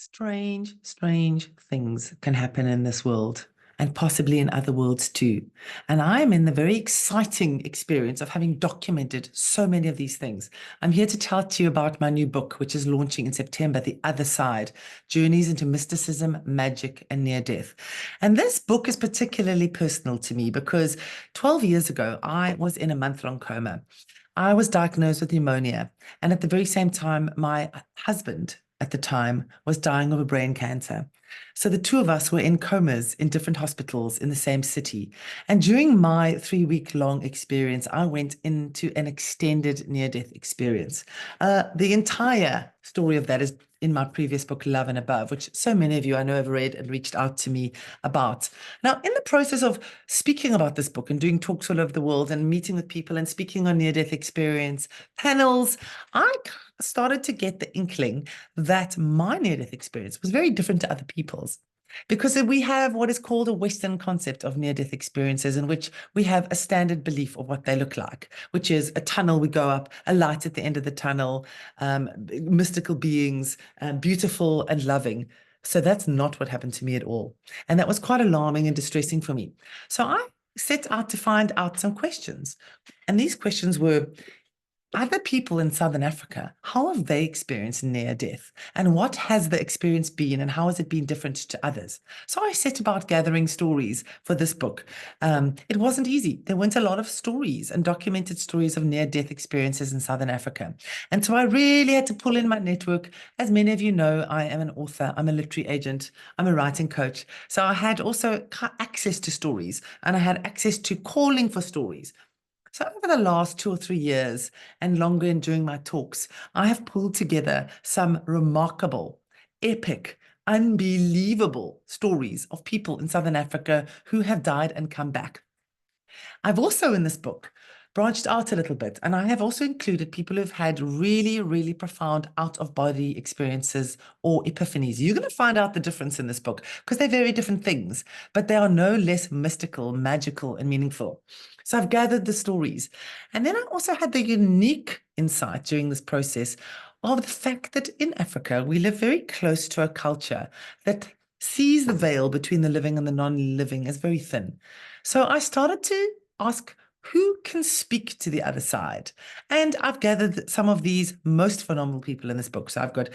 Strange, strange things can happen in this world and possibly in other worlds too. And I am in the very exciting experience of having documented so many of these things. I'm here to tell to you about my new book, which is launching in September, The Other Side, Journeys into Mysticism, Magic, and Near Death. And this book is particularly personal to me because 12 years ago, I was in a month-long coma. I was diagnosed with pneumonia. And at the very same time, my husband at the time was dying of a brain cancer. So the two of us were in comas in different hospitals in the same city. And during my 3-week-long experience, I went into an extended near-death experience. The entire story of that is in my previous book, Love and Above, which so many of you I know have read and reached out to me about. Now, in the process of speaking about this book and doing talks all over the world and meeting with people and speaking on near-death experience panels, I started to get the inkling that my near-death experience was very different to other people's. Because we have what is called a Western concept of near-death experiences, in which we have a standard belief of what they look like, which is a tunnel we go up, a light at the end of the tunnel, mystical beings, beautiful and loving. So that's not what happened to me at all. And that was quite alarming and distressing for me. So I set out to find out some questions. And these questions were, other people in Southern Africa, how have they experienced near death? And what has the experience been, and how has it been different to others? So I set about gathering stories for this book. It wasn't easy. There weren't a lot of stories and documented stories of near-death experiences in Southern Africa. And so I really had to pull in my network. As many of you know, I am an author, I'm a literary agent, I'm a writing coach. So I had also access to stories, and I had access to calling for stories. So over the last 2 or 3 years and longer during my talks, I have pulled together some remarkable, epic, unbelievable stories of people in Southern Africa who have died and come back. I've also in this book branched out a little bit, and I have also included people who've had really, really profound out-of-body experiences or epiphanies. You're going to find out the difference in this book because they're very different things, but they are no less mystical, magical, and meaningful. So I've gathered the stories. And then I also had the unique insight during this process of the fact that in Africa, we live very close to a culture that sees the veil between the living and the non-living as very thin. So I started to ask, who can speak to the other side? And I've gathered some of these most phenomenal people in this book. So I've got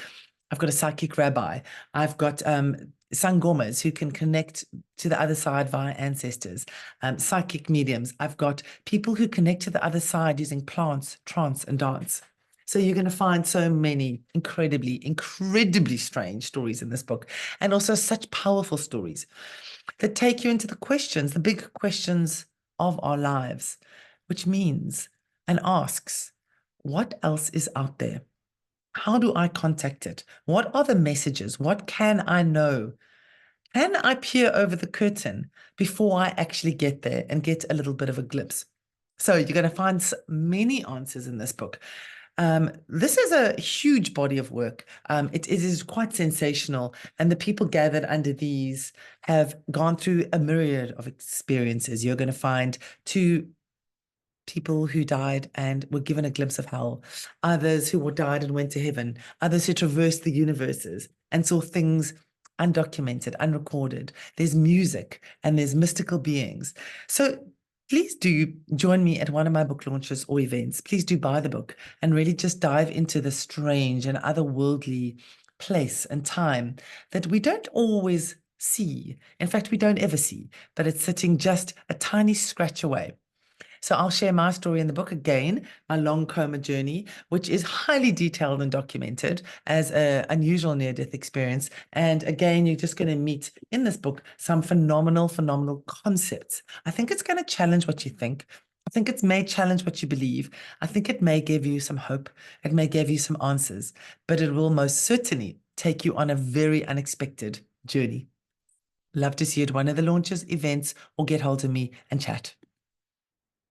a psychic rabbi. I've got sangomas who can connect to the other side via ancestors, psychic mediums. I've got people who connect to the other side using plants, trance, and dance. So you're going to find so many incredibly, incredibly strange stories in this book, and also such powerful stories that take you into the questions, the big questions of our lives, which means and asks, what else is out there? How do I contact it? What are the messages? What can I know? Can I peer over the curtain before I actually get there and get a little bit of a glimpse? So you're going to find many answers in this book. This is a huge body of work. It is quite sensational, and the people gathered under these have gone through a myriad of experiences. You're going to find two people who died and were given a glimpse of hell, others who died and went to heaven, others who traversed the universes and saw things undocumented, unrecorded. There's music and there's mystical beings. So please do join me at one of my book launches or events. Please do buy the book and really just dive into the strange and otherworldly place and time that we don't always see. In fact, we don't ever see, but it's sitting just a tiny scratch away. So I'll share my story in the book again, my long coma journey, which is highly detailed and documented as an unusual near-death experience. And again, you're just going to meet in this book some phenomenal, phenomenal concepts. I think it's going to challenge what you think. I think it may challenge what you believe. I think it may give you some hope. It may give you some answers, but it will most certainly take you on a very unexpected journey. Love to see you at one of the launches, events, or get hold of me and chat.